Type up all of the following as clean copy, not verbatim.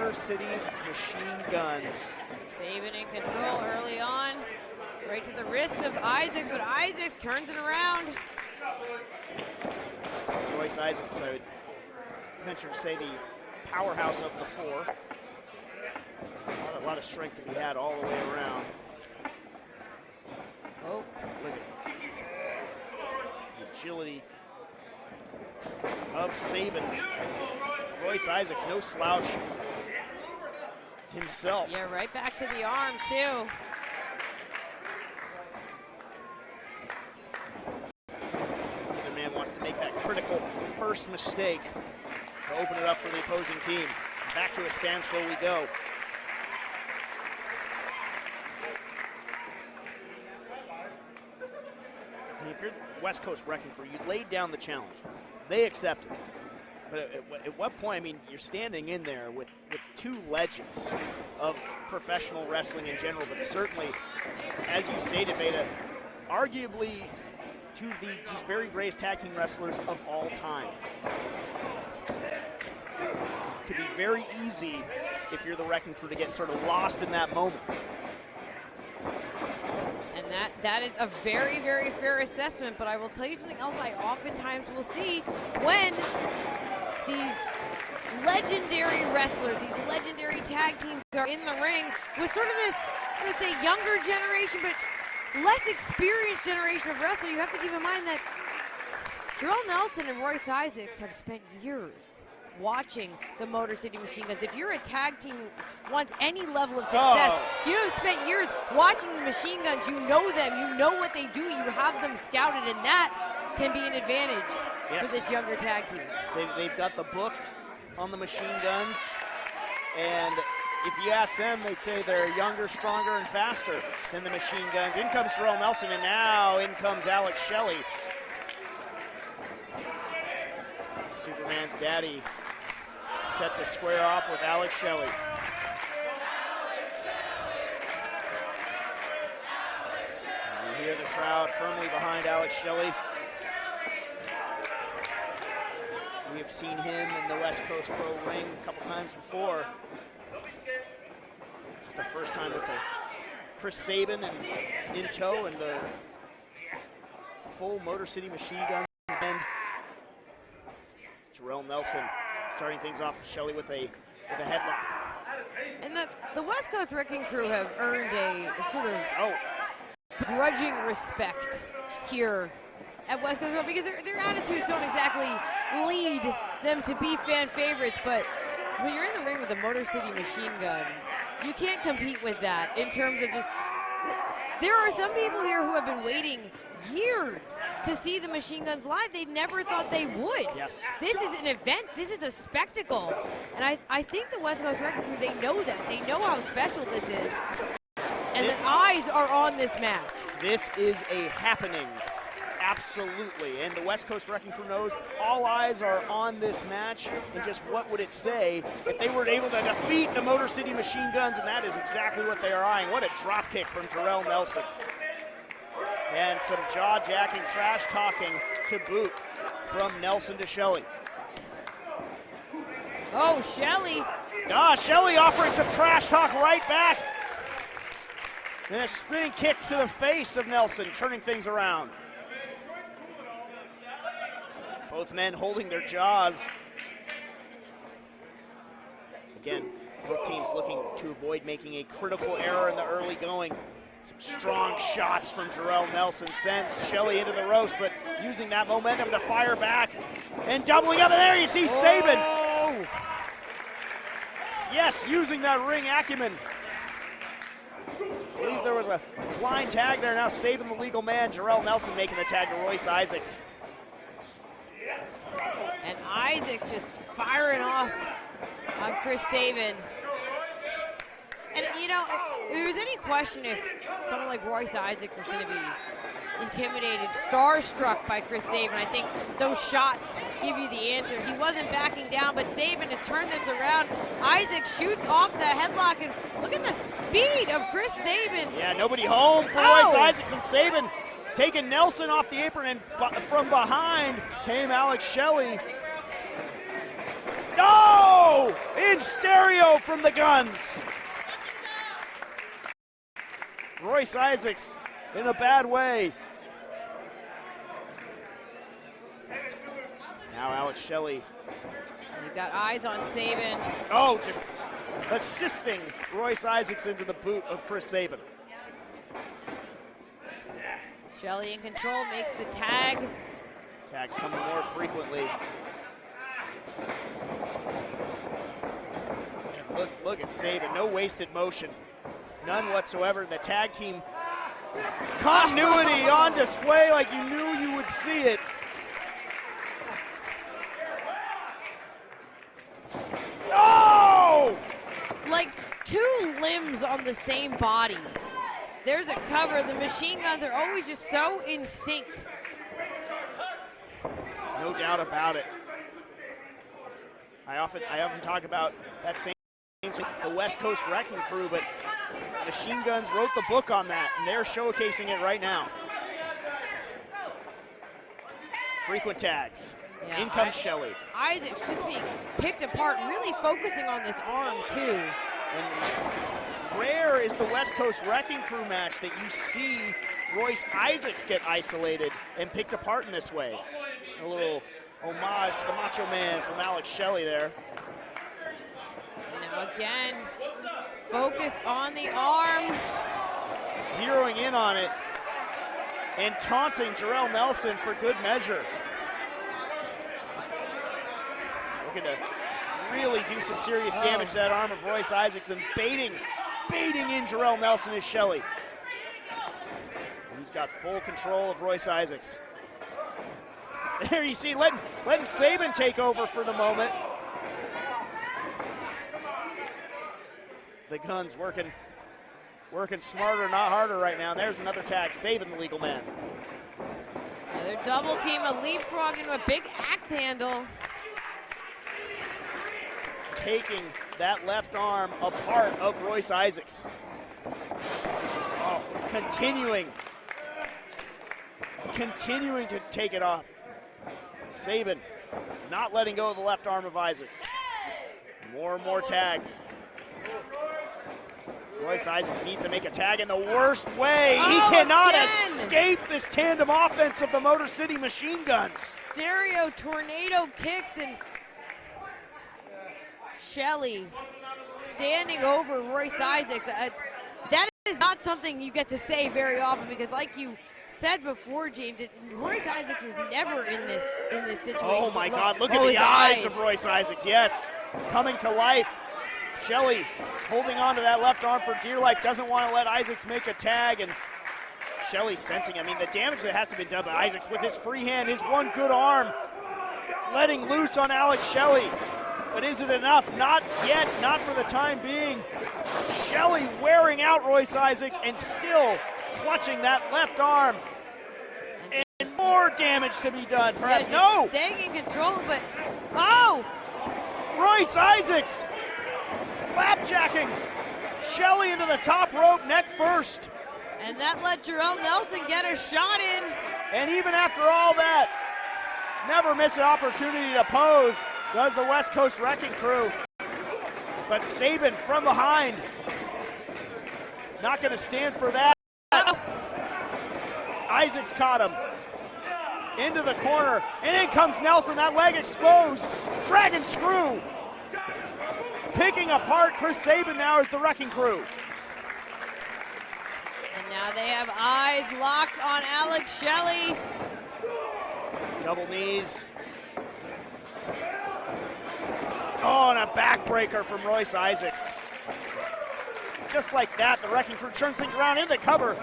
Motor City Machine Guns. Sabin in control early on. Right to the wrist of Isaacs, but Isaacs turns it around. Royce Isaacs, I would venture to say the powerhouse of the four. A lot of strength that he had all the way around. Oh. Look at the agility of Sabin. Royce Isaacs, no slouch himself. Yeah, right back to the arm, too. Neither man wants to make that critical first mistake to open it up for the opposing team. Back to a standstill we go. And if you're West Coast Wrecking Crew, you laid down the challenge. They accepted it. But at what point, I mean, you're standing in there with two legends of professional wrestling in general, but certainly, as you stated, Beta, arguably two of the just very greatest tag team wrestlers of all time. It could be very easy if you're the Wrecking Crew to get sort of lost in that moment. And that is a very, very fair assessment, but I will tell you something else I oftentimes will see when these legendary wrestlers, these legendary tag teams are in the ring with sort of this, I'm gonna say younger generation, but less experienced generation of wrestler. You have to keep in mind that Jorel Nelson and Royce Isaacs have spent years watching the Motor City Machine Guns. If you're a tag team who wants any level of success, you have spent years watching the Machine Guns. You know them, you know what they do, you have them scouted, and that can be an advantage for this younger tag team. They've got the book on the Machine Guns, and if you ask them, they'd say they're younger, stronger, and faster than the Machine Guns. In comes Jorel Nelson, and now in comes Alex Shelley. Superman's daddy set to square off with Alex Shelley. You hear the crowd firmly behind Alex Shelley. We have seen him in the West Coast Pro ring a couple times before. It's the first time with the Chris Sabin and in tow and the full Motor City Machine Guns band. Jorel Nelson starting things off with Shelley with a headlock. And the West Coast Wrecking Crew have earned a sort of grudging respect here at West Coast because their attitudes don't exactly lead them to be fan favorites, but when you're in the ring with the Motor City Machine Guns, you can't compete with that in terms of just, there are some people here who have been waiting years to see the Machine Guns live. They never thought they would. Yes. This is an event. This is a spectacle. And I think the West Coast Wrecking Crew, they know that. They know how special this is. And the eyes are on this match. This is a happening. Absolutely. And the West Coast Wrecking Crew knows all eyes are on this match. And just what would it say if they were able to defeat the Motor City Machine Guns? And that is exactly what they are eyeing. What a drop kick from Jorel Nelson. And some jaw-jacking, trash-talking to boot from Nelson to Shelley. Oh, Shelley. Shelley offering some trash talk right back. Then a spinning kick to the face of Nelson, turning things around. Both men holding their jaws. Again, both teams looking to avoid making a critical error in the early going. Some strong shots from Jorel Nelson sends Shelley into the ropes, but using that momentum to fire back. And doubling up, and there you see Sabin. Yes, using that ring acumen. I believe there was a blind tag there. Now Sabin, the legal man. Jorel Nelson making the tag to Royce Isaacs. And Isaac just firing off on Chris Sabin. And, you know, if there's any question if someone like Royce Isaacs is going to be intimidated, starstruck by Chris Sabin, I think those shots give you the answer. He wasn't backing down, but Sabin has turned this around. Isaac shoots off the headlock, and look at the speed of Chris Sabin. Yeah, nobody home for Royce Isaacs, and Sabin taking Nelson off the apron, and from behind came Alex Shelley. Oh! Oh, in stereo from the guns. Royce Isaacs in a bad way. Now Alex Shelley. You've got eyes on Sabin. Oh, just assisting Royce Isaacs into the boot of Chris Sabin. Shelley in control, makes the tag. Tags coming more frequently. And look at Sabin, no wasted motion. None whatsoever. The tag team continuity on display like you knew you would see it. Oh! Like two limbs on the same body. There's a cover. The machine guns are always just so in sync. No doubt about it. I often talk about that same the West Coast Wrecking Crew, but Machine Guns wrote the book on that, and they're showcasing it right now. Frequent tags. Yeah, In comes Shelley. Isaac's just being picked apart, really focusing on this arm, too. And rare is the West Coast Wrecking Crew match that you see Royce Isaacs get isolated and picked apart in this way. A little homage to the Macho Man from Alex Shelley there. Now again, focused on the arm. Zeroing in on it and taunting Jorel Nelson for good measure. Looking to really do some serious damage to that arm of Royce Isaacs, and baiting in Jorel Nelson is Shelley. He's got full control of Royce Isaacs. There you see, letting Sabin take over for the moment. The Guns working smarter, not harder right now. There's another tag. Sabin, the legal man. Another double team, a leapfrog into a big axe handle. Taking that left arm apart of Royce Isaacs. Oh, continuing to take it off. Sabin not letting go of the left arm of Isaacs. More and more tags. Royce Isaacs needs to make a tag in the worst way. He cannot escape this tandem offense of the Motor City Machine Guns. Stereo tornado kicks, and Shelley standing over Royce Isaacs. That is not something you get to say very often, because like you said before, James, Royce Isaacs is never in this situation. Oh my God, look at the eyes of Royce Isaacs. Yes, coming to life. Shelley holding on to that left arm for dear life, doesn't want to let Isaacs make a tag, and Shelley sensing, I mean, the damage that has to be done by Isaacs with his free hand, his one good arm, letting loose on Alex Shelley. But is it enough? Not yet, not for the time being. Shelley wearing out Royce Isaacs and still clutching that left arm. And more damage to be done, perhaps. No! Staying in control, but, Royce Isaacs flapjacking Shelley into the top rope, neck first. And that let Jorel Nelson get a shot in. And even after all that, never miss an opportunity to pose, does the West Coast Wrecking Crew. But Sabin from behind, not gonna stand for that. Isaacs caught him into the corner, and in comes Nelson, that leg exposed. Dragon screw. Picking apart Chris Sabin now as the Wrecking Crew. And now they have eyes locked on Alex Shelley. Double knees. Oh, and a backbreaker from Royce Isaacs. Just like that, the Wrecking Crew turns things around into cover.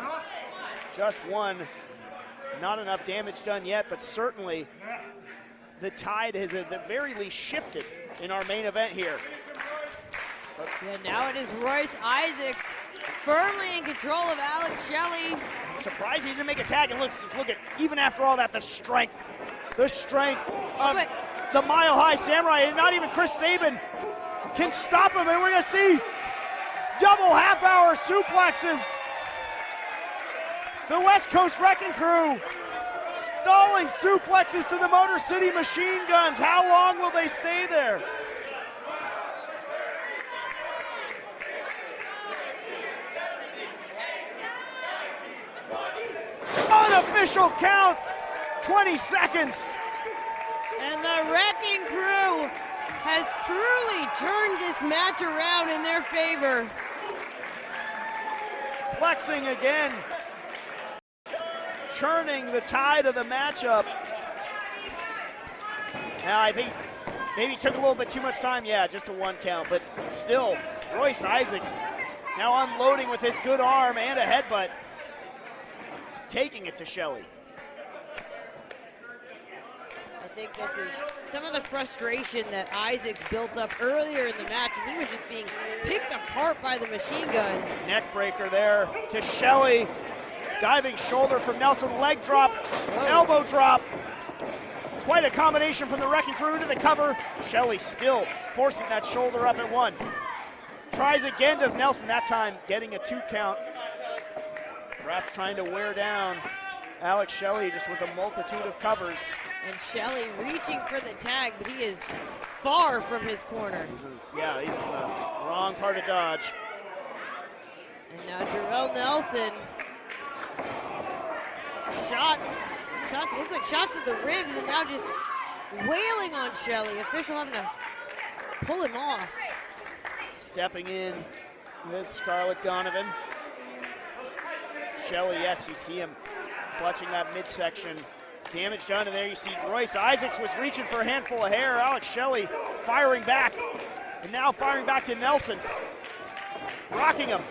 Just one. Not enough damage done yet, but certainly the tide has at the very least shifted in our main event here. Yeah, now it is Royce Isaacs firmly in control of Alex Shelley. I'm surprised he didn't make a tag, and look at, even after all that, the strength of the Mile High Samurai, and not even Chris Sabin can stop him, and we're gonna see double half-hour suplexes. The West Coast Wrecking Crew stalling suplexes to the Motor City Machine Guns. How long will they stay there? Unofficial count, 20 seconds. And the Wrecking Crew has truly turned this match around in their favor. Flexing again, churning the tide of the matchup. Now I think maybe took a little bit too much time. Yeah, just a 1 count, but still, Royce Isaacs now unloading with his good arm and a headbutt, taking it to Shelley. I think this is some of the frustration that Isaacs built up earlier in the match, and he was just being picked apart by the machine guns. Neck breaker there to Shelley. Diving shoulder from Nelson, leg drop, elbow drop. Quite a combination from the Wrecking Crew into the cover. Shelley still forcing that shoulder up at 1. Tries again, does Nelson, that time getting a 2 count. Perhaps trying to wear down Alex Shelley just with a multitude of covers. And Shelley reaching for the tag, but he is far from his corner. He's in the wrong part of dodge. And now Jorel Nelson. Shots, looks like shots to the ribs, and now just wailing on Shelley. Official having to pull him off. Stepping in with Scarlett Donovan. Shelley, yes, you see him clutching that midsection. Damage done, and there you see Royce Isaacs was reaching for a handful of hair. Alex Shelley firing back, and now firing back to Nelson. Rocking him.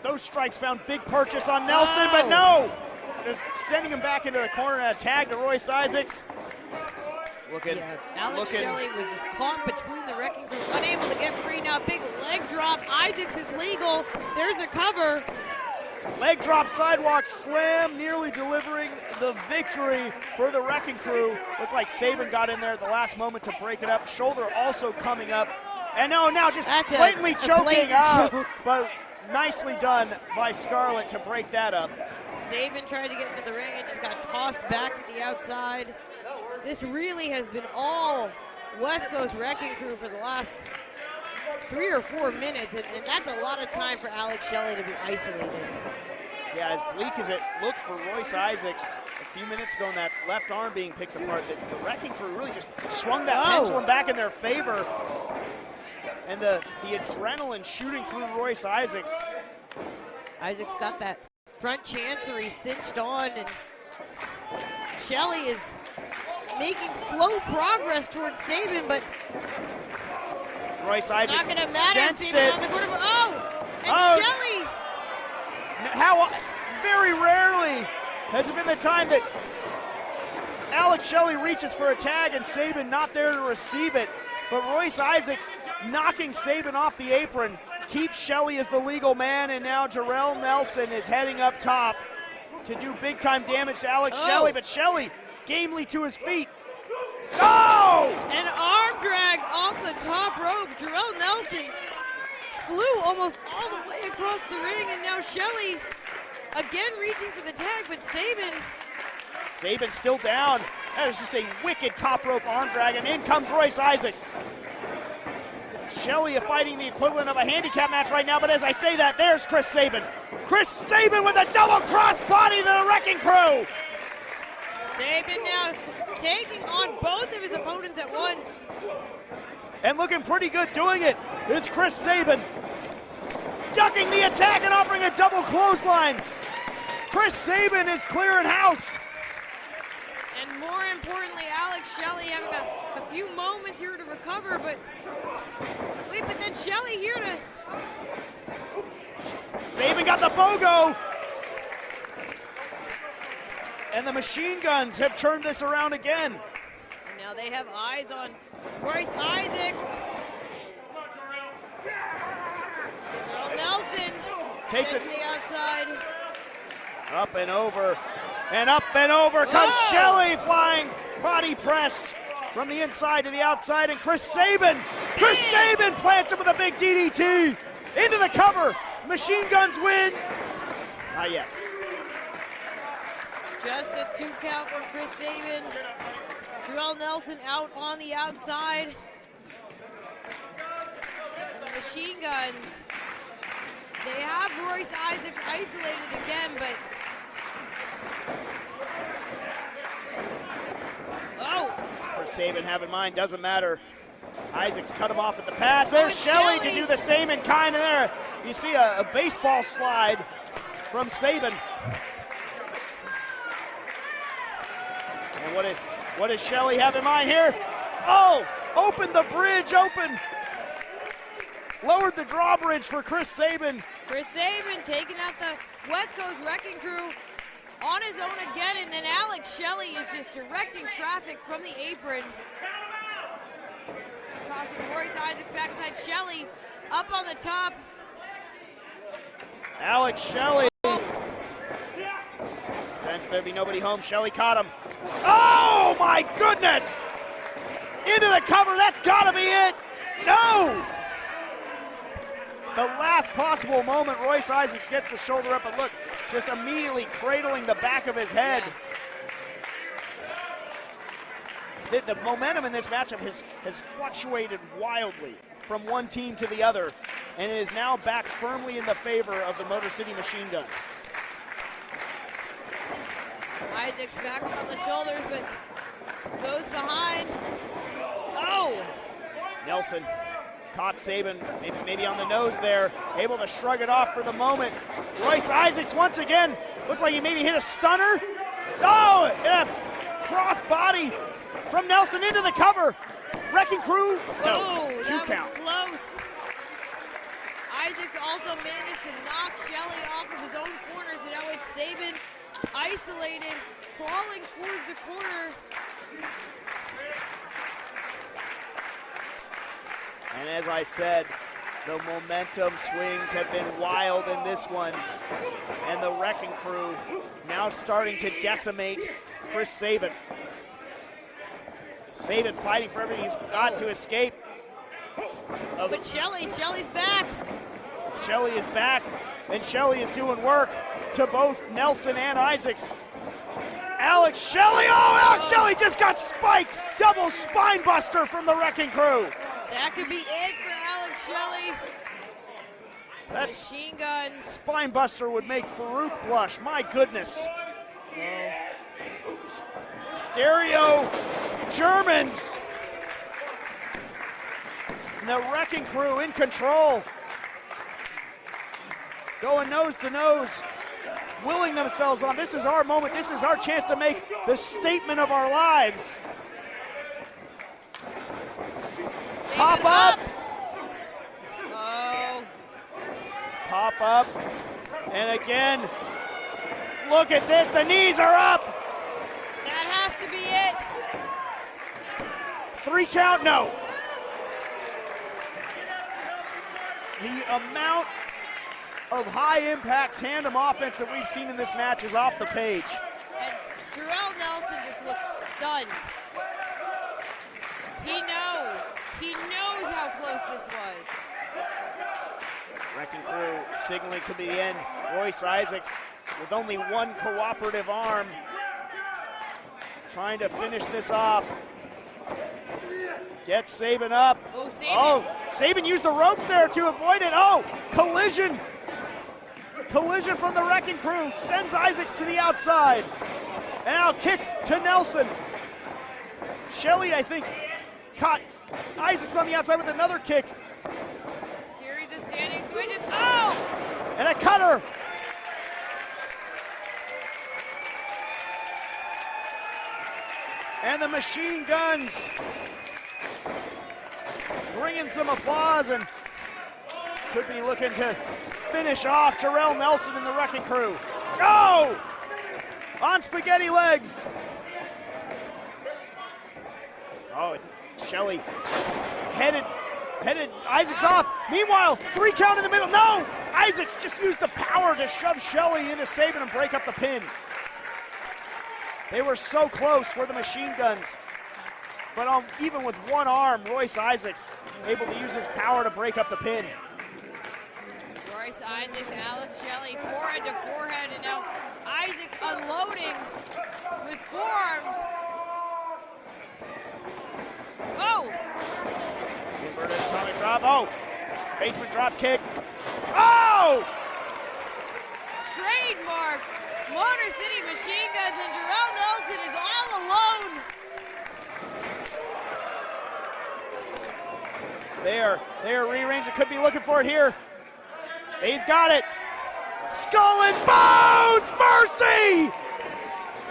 Those strikes found big purchase on Nelson, but no! Just sending him back into the corner and a tag to Royce Isaacs. Alex Shelley was just caught between the Wrecking Crew, unable to get free. Now big leg drop. Isaacs is legal. There's a cover. Leg drop, sidewalk slam, nearly delivering the victory for the Wrecking Crew. Looked like Sabin got in there at the last moment to break it up. Shoulder also coming up. And now just blatantly choking out. But nicely done by Scarlett to break that up. Sabin tried to get into the ring and just got tossed back to the outside. This really has been all West Coast Wrecking Crew for the last 3 or 4 minutes, and that's a lot of time for Alex Shelley to be isolated. Yeah, as bleak as it looked for Royce Isaacs a few minutes ago, and that left arm being picked apart, the Wrecking Crew really just swung that pendulum back in their favor. And the adrenaline shooting through Royce Isaacs. Isaacs got that front chancery cinched on, and Shelley is making slow progress towards Sabin, but Royce Isaacs not going to matter. Sabin on the corner. Shelley. How very rarely has it been the time that Alex Shelley reaches for a tag and Sabin not there to receive it. But Royce Isaacs knocking Sabin off the apron keeps Shelley as the legal man, and now Jorel Nelson is heading up top to do big time damage to Alex Shelley, but Shelley gamely to his feet. Oh! An arm drag off the top rope. Jorel Nelson flew almost all the way across the ring, and now Shelley again reaching for the tag, but Sabin still down. That was just a wicked top rope arm drag, and in comes Royce Isaacs. Shelley fighting the equivalent of a handicap match right now, but as I say that, there's Chris Sabin. Chris Sabin with a double cross body to the Wrecking Crew. Sabin now taking on both of his opponents at once. And looking pretty good doing it is Chris Sabin. Ducking the attack and offering a double clothesline. Chris Sabin is clearing house. And more importantly, Alex Shelley having a few moments here to recover, but then Shelley here to... Sabin got the BOGO. And the machine guns have turned this around again. And now they have eyes on Royce Isaacs. Nelson takes it to the outside. Up and over. And up and over comes Shelley, flying body press from the inside to the outside, and Chris Sabin plants him with a big DDT into the cover. Machine guns win. Not yet. Just a 2 count from Chris Sabin. Jorel Nelson out on the outside. And the machine guns, they have Royce Isaacs isolated again, but Sabin have in mind? Doesn't matter. Isaacs cut him off at the pass. There's Shelley to do the same in kind. And there you see a baseball slide from Sabin. And what does Shelley have in mind here? Oh, opened the bridge, open. Lowered the drawbridge for Chris Sabin. Chris Sabin taking out the West Coast Wrecking Crew on his own again, and then Alex Shelley is just directing traffic from the apron. Tossing Royce Isaacs backside. Shelley up on the top. Alex Shelley. Since there'd be nobody home, Shelley caught him. Oh my goodness! Into the cover, that's gotta be it! No! The last possible moment, Royce Isaacs gets the shoulder up, and look, just immediately cradling the back of his head. Yeah. The momentum in this matchup has fluctuated wildly from one team to the other, and it is now back firmly in the favor of the Motor City Machine Guns. Isaacs back up on the shoulders, but goes behind. Oh! Nelson caught Sabin, maybe on the nose there, able to shrug it off for the moment. Royce Isaacs once again, looked like he maybe hit a stunner. Oh, and a cross body from Nelson into the cover. Wrecking Crew, no, oh, that count. was close. Isaacs also managed to knock Shelley off of his own corner, so now it's Sabin isolated, crawling towards the corner. And as I said, the momentum swings have been wild in this one. And the Wrecking Crew now starting to decimate Chris Sabin. Sabin fighting for everything he's got to escape. But Shelley's back. Shelley is back, and Shelley is doing work to both Nelson and Isaacs. Alex Shelley, Alex Shelley just got spiked. Double spine buster from the Wrecking Crew. That could be it for Alex Shelley. That machine gun. Spine buster would make Farouk blush, my goodness. Stereo Germans. And the Wrecking Crew in control. Going nose to nose, willing themselves on. This is our moment. This is our chance to make the statement of our lives. Pop up. Oh. Pop up. And again, look at this. The knees are up. That has to be it. 3 count, no. The amount of high-impact tandem offense that we've seen in this match is off the page. And Jorel Nelson just looks stunned. He knows how close this was. Wrecking Crew signaling to the end. Royce Isaacs with only one cooperative arm, trying to finish this off. Gets Sabin up. Oh, Sabin. Oh, Sabin used the ropes there to avoid it. Oh, collision. Collision from the Wrecking Crew sends Isaacs to the outside. And now kick to Nelson. Shelley, I think, caught Isaacs on the outside with another kick. Series of standing switches. Oh! And a cutter. And the Machine Guns bringing some applause and could be looking to finish off Jorel Nelson and the Wrecking Crew. Go! On spaghetti legs. Oh, Shelley headed Isaacs off. Meanwhile, 3 count in the middle. No! Isaacs just used the power to shove Shelley into Sabin and break up the pin. They were so close for the Machine Guns. But even with one arm, Royce Isaacs able to use his power to break up the pin. Royce Isaacs, Alex Shelley, forehead to forehead, and now Isaacs unloading with forearms. Oh! Inverted atomic drop. Oh! Basement drop kick. Oh! Trademark Motor City Machine Guns, and Jorel Nelson is all alone. They are rearranging. Could be looking for it here. He's got it. Skull and Bones! Mercy!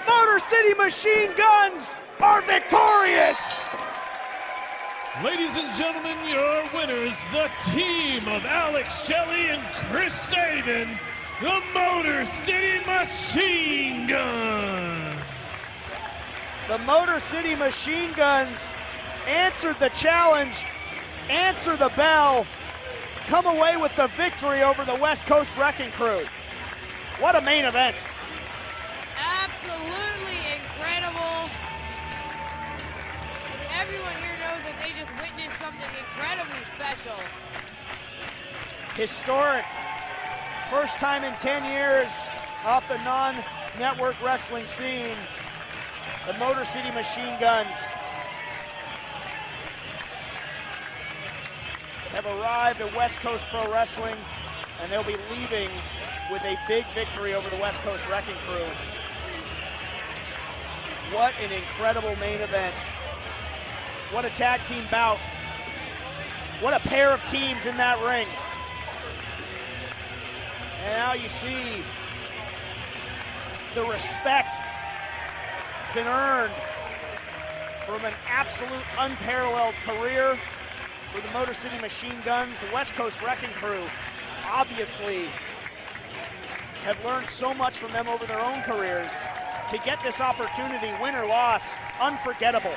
Motor City Machine Guns are victorious! Ladies and gentlemen, your winners, the team of Alex Shelley and Chris Sabin, the Motor City Machine Guns. The Motor City Machine Guns answered the challenge, answer the bell, come away with the victory over the West Coast Wrecking Crew. What a main event. Absolutely incredible. Everyone here knows that they just witnessed something incredibly special. Historic. First time in 10 years off the non-network wrestling scene. The Motor City Machine Guns have arrived at West Coast Pro Wrestling, and they'll be leaving with a big victory over the West Coast Wrecking Crew. What an incredible main event. What a tag team bout. What a pair of teams in that ring. And now you see the respect has been earned from an absolute unparalleled career for the Motor City Machine Guns. The West Coast Wrecking Crew obviously have learned so much from them over their own careers. To get this opportunity, win or loss, unforgettable.